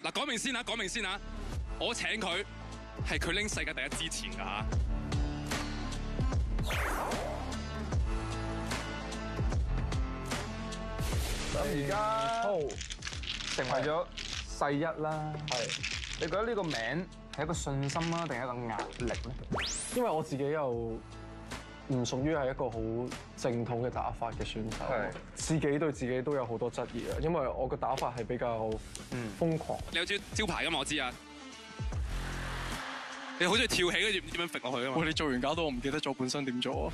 嗱，講明先啊！我請佢係佢拎世界第一之前㗎嚇。咁而家成為咗世一啦。係，你覺得呢個名係一個信心啊，定係一個壓力咧？因為我自己又唔屬於係一個好正統嘅打法嘅選手，自己對自己都有好多質疑啊。因為我個打法係比較瘋狂。你有招牌㗎嘛？我知啊。你好中意跳起，跟住唔知點樣揈落去啊嘛！你做完搞到我唔記得咗本身點做啊！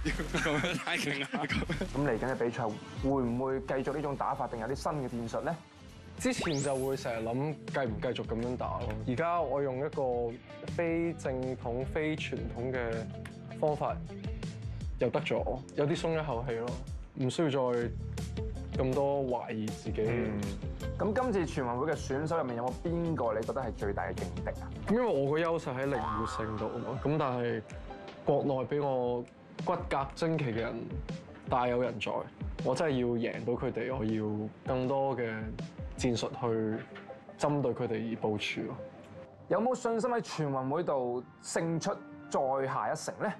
咁樣太勁啦！咁嚟緊嘅比賽會唔會繼續呢種打法，定有啲新嘅戰術咧？之前就會成日諗繼唔繼續咁樣打咯。而家我用一個非正統、非傳統嘅方法，又得咗，有啲鬆一口氣咯，唔需要再咁多懷疑自己。咁今次全運會嘅選手入面有冇邊個你覺得係最大嘅勁敵啊？因為我個優勢喺靈活性度啊嘛，咁但係國內俾我骨骼精奇嘅人大有人在，我真係要贏到佢哋，我要更多嘅戰術去針對佢哋而部署咯。有冇信心喺全運會度勝出再下一城咧？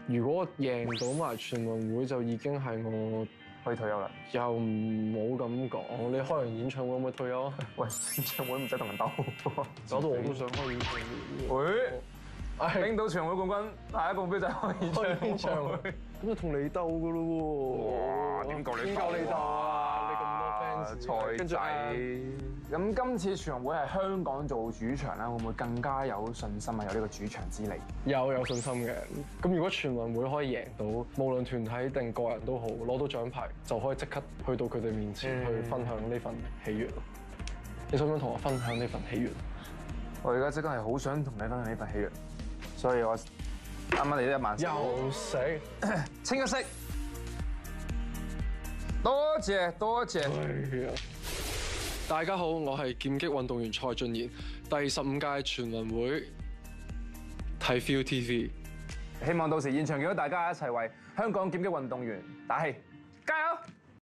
如果我贏到埋全運會，就已經係我可以退休啦。又唔好咁講，你開完演唱會可唔可以退休啊？喂，演唱會唔使同人鬥，搞到我都想開演唱會。拎到全運會冠軍，下一個目標就係開演唱會。咁就同你鬥噶咯喎！哇，點夠你鬥啊？你咁多 fans，賽仔。咁今次全運會係香港做主場啦，會唔會更加有信心啊？有呢個主場之利？有信心嘅。咁如果全運會可以贏到，無論團體定個人都好，攞到獎牌，就可以即刻去到佢哋面前去分享呢份喜悅咯。你想唔想同我分享呢份喜悅？我而家即刻係好想同你分享呢份喜悅，所以我啱啱嚟咗1萬。又死，清一色。多謝。大家好，我係劍擊運動員蔡俊賢，第15屆全運會睇 ViuTV，希望到時現場見到大家一齊為香港劍擊運動員打氣。